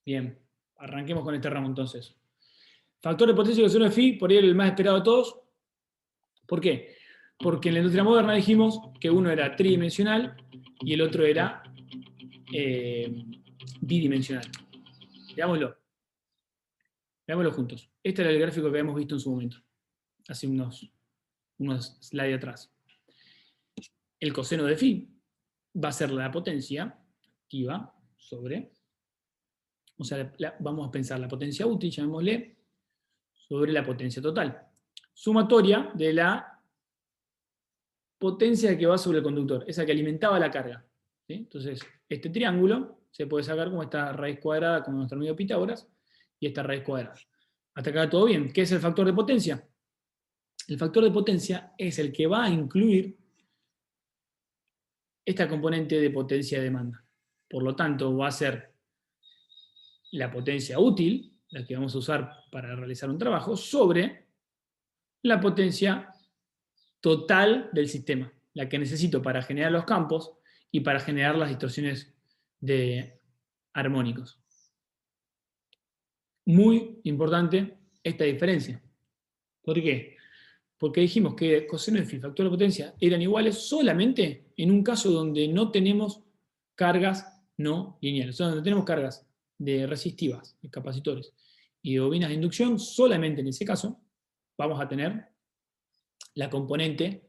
Bien, arranquemos con este ramo entonces. Factor de potencia y coseno de phi, por ahí el más esperado de todos. ¿Por qué? Porque en la industria moderna dijimos que uno era tridimensional y el otro era bidimensional. Veámoslo. Veámoslo juntos. Este era el gráfico que habíamos visto en su momento, hace unos slides atrás. El coseno de phi va a ser la potencia activa sobre, o sea, vamos a pensar la potencia útil, llamémosle, sobre la potencia total. Sumatoria de la potencia que va sobre el conductor, esa que alimentaba la carga. ¿Sí? Entonces, este triángulo se puede sacar como esta raíz cuadrada con nuestro amigo Pitágoras y esta raíz cuadrada. Hasta acá todo bien. ¿Qué es el factor de potencia? El factor de potencia es el que va a incluir esta componente de potencia de demanda. Por lo tanto, va a ser la potencia útil, la que vamos a usar para realizar un trabajo, sobre la potencia total del sistema, la que necesito para generar los campos y para generar las distorsiones de armónicos. Muy importante esta diferencia. ¿Por qué? Porque dijimos que coseno de phi y factor de potencia eran iguales solamente en un caso donde no tenemos cargas no lineales, o sea, donde tenemos cargas de resistivas, de capacitores y de bobinas de inducción. Solamente en ese caso vamos a tener la componente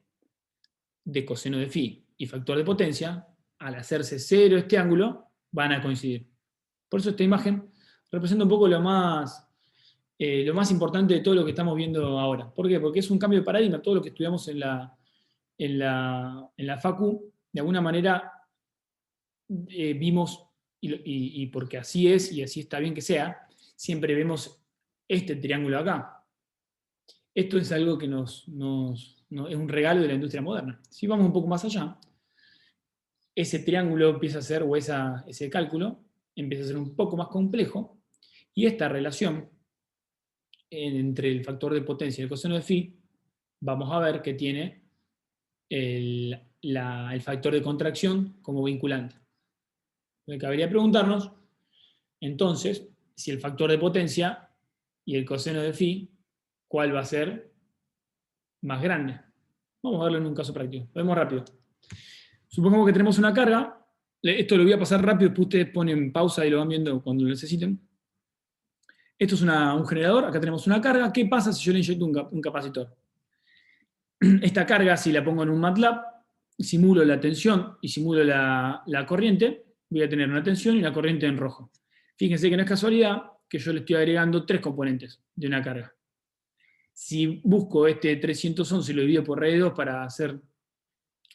de coseno de phi y factor de potencia, al hacerse cero este ángulo, van a coincidir. Por eso esta imagen representa un poco lo más importante de todo lo que estamos viendo ahora. ¿Por qué? Porque es un cambio de paradigma. Todo lo que estudiamos en la facu, de alguna manera vimos, y porque así es, y así está bien que sea, siempre vemos este triángulo acá. Esto es algo que es un regalo de la industria moderna. Si vamos un poco más allá, ese triángulo empieza a ser, o ese cálculo, empieza a ser un poco más complejo, y esta relación entre el factor de potencia y el coseno de phi, vamos a ver que tiene el factor de contracción como vinculante. Entonces, cabría preguntarnos, entonces, si el factor de potencia y el coseno de phi, ¿cuál va a ser más grande? Vamos a verlo en un caso práctico. Lo vemos rápido. Supongamos que tenemos una carga. Esto lo voy a pasar rápido, después ustedes ponen pausa y lo van viendo cuando lo necesiten. Esto es un generador, acá tenemos una carga. ¿Qué pasa si yo le inyecto un capacitor? Esta carga, si la pongo en un MATLAB, simulo la tensión y simulo la corriente, voy a tener una tensión y una corriente en rojo. Fíjense que no es casualidad que yo le estoy agregando 3 componentes de una carga. Si busco este 311 y lo divido por R2 para hacer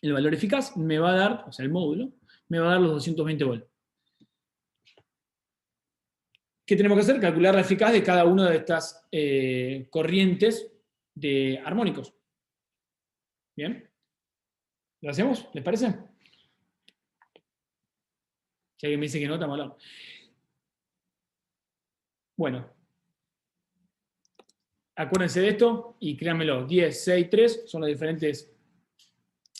el valor eficaz, me va a dar, o sea, el módulo, me va a dar los 220 volts. ¿Qué tenemos que hacer? Calcular la eficaz de cada una de estas corrientes de armónicos. ¿Bien? ¿Lo hacemos? ¿Les parece? Si alguien me dice que no, estamos hablando. Bueno. Acuérdense de esto y créanmelo, 10, 6, 3 son los diferentes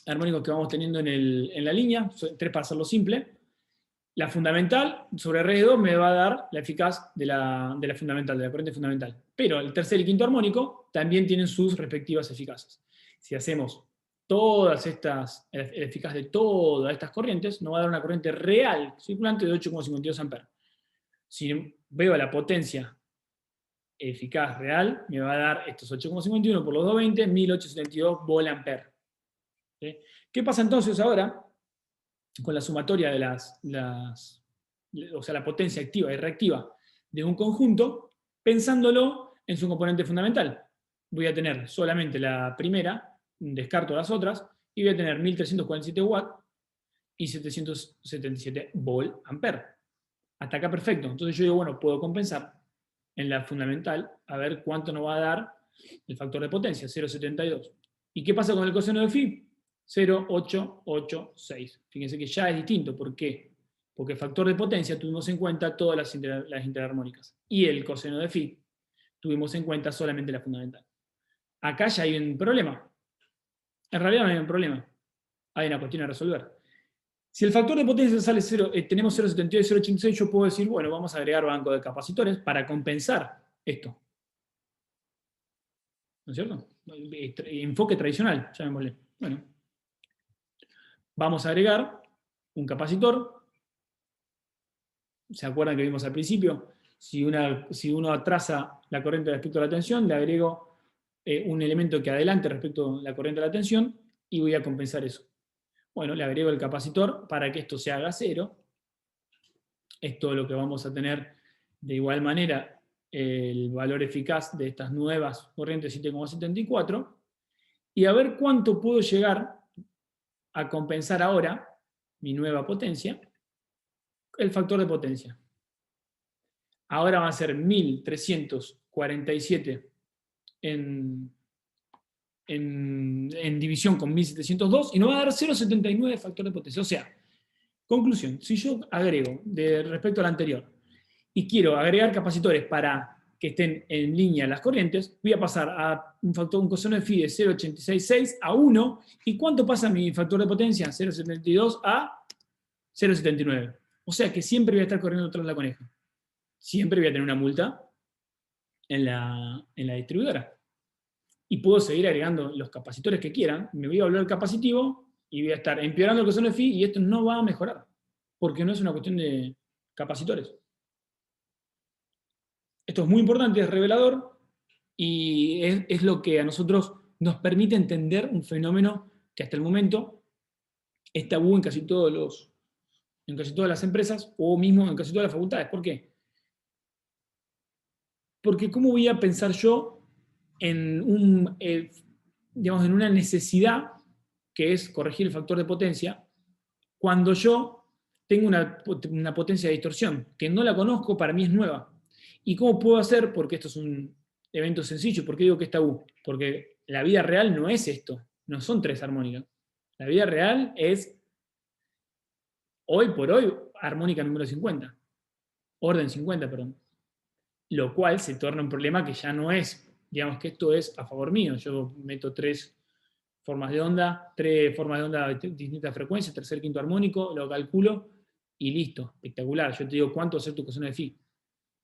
armónicos que vamos teniendo en la línea, 3 para hacerlo simple. La fundamental sobre R2 me va a dar la eficaz de la fundamental, de la corriente fundamental. Pero el tercer y quinto armónico también tienen sus respectivas eficaces. Si hacemos todas estas, el eficaz de todas estas corrientes, nos va a dar una corriente real circulante de 8,52 amperes. Si veo la potencia eficaz real, me va a dar estos 8,51 por los 220, 1872 volt-ampere. ¿Sí? ¿Qué pasa entonces ahora con la sumatoria de o sea, la potencia activa y reactiva de un conjunto, pensándolo en su componente fundamental? Voy a tener solamente la primera, descarto las otras, y voy a tener 1347 watts y 777 volt-ampere. Hasta acá perfecto. Entonces yo digo, bueno, puedo compensar en la fundamental a ver cuánto nos va a dar el factor de potencia, 0,72. ¿Y qué pasa con el coseno de phi? 0,886. Fíjense que ya es distinto. ¿Por qué? Porque el factor de potencia tuvimos en cuenta todas las interarmónicas. Y el coseno de phi tuvimos en cuenta solamente la fundamental. Acá ya hay un problema. En realidad no hay un problema. Hay una cuestión a resolver. Si el factor de potencia sale 0, tenemos 0,72 y 0,86, yo puedo decir, bueno, vamos a agregar banco de capacitores para compensar esto. ¿No es cierto? Enfoque tradicional, llamémosle. Bueno, vamos a agregar un capacitor. ¿Se acuerdan que vimos al principio? Si uno atrasa la corriente respecto a la tensión, le agrego un elemento que adelante respecto a la corriente de la tensión y voy a compensar eso. Bueno, le agrego el capacitor para que esto se haga 0. Esto es lo que vamos a tener de igual manera el valor eficaz de estas nuevas corrientes 7,74 y a ver cuánto puedo llegar a compensar ahora mi nueva potencia, el factor de potencia. Ahora va a ser 1347 en división con 1702 y nos va a dar 0,79 factor de potencia. O sea, conclusión, si yo agrego respecto al anterior y quiero agregar capacitores para que estén en línea las corrientes, voy a pasar a un coseno de phi de 0,866 a 1. ¿Y cuánto pasa mi factor de potencia? 0,72 a 0,79. O sea que siempre voy a estar corriendo tras la coneja. Siempre voy a tener una multa en la distribuidora. Y puedo seguir agregando los capacitores que quieran, me voy a volver capacitivo y voy a estar empeorando el coseno de phi y esto no va a mejorar, porque no es una cuestión de capacitores. Esto es muy importante, es revelador, y es lo que a nosotros nos permite entender un fenómeno que hasta el momento es tabú en casi todas las empresas, o mismo en casi todas las facultades. ¿Por qué? Porque ¿cómo voy a pensar yo en una necesidad que es corregir el factor de potencia, cuando yo tengo una potencia de distorsión, que no la conozco, para mí es nueva? ¿Y cómo puedo hacer? Porque esto es un evento sencillo. ¿Por qué digo que es tabú? Porque la vida real no es esto, no son 3 armónicas. La vida real es, hoy por hoy, armónica número 50. Orden 50, perdón. Lo cual se torna un problema que ya no es, digamos que esto es a favor mío. Yo meto 3 formas de onda de distintas frecuencias, tercer, quinto armónico, lo calculo y listo, espectacular. Yo te digo cuánto hacer tu coseno de phi.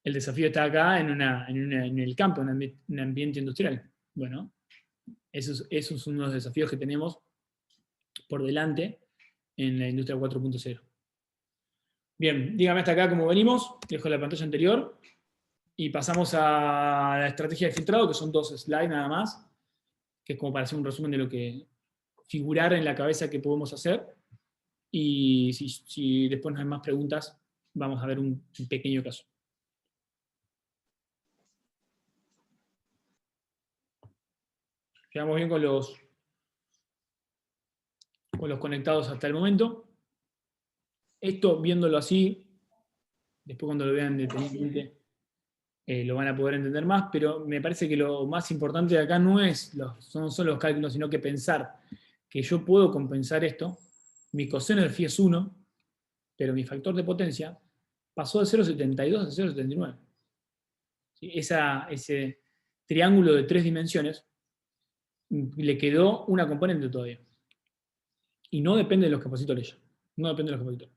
El desafío está acá en el campo, en un ambiente industrial. Bueno, eso es uno de los desafíos que tenemos por delante en la industria 4.0. Bien, dígame hasta acá cómo venimos, dejo la pantalla anterior y pasamos a la estrategia de filtrado, que son 2 slides nada más, que es como para hacer un resumen de lo que figurar en la cabeza que podemos hacer. Y si después no hay más preguntas, vamos a ver un pequeño caso. Quedamos bien con los conectados hasta el momento. Esto, viéndolo así, después cuando lo vean detenidamente, lo van a poder entender más, pero me parece que lo más importante de acá no son los cálculos, sino que pensar que yo puedo compensar esto. Mi coseno del phi es 1, pero mi factor de potencia pasó de 0,72 a 0,79. ¿Sí? Ese triángulo de 3 dimensiones le quedó una componente todavía. Y no depende de los capacitores ya. No depende de los capacitores.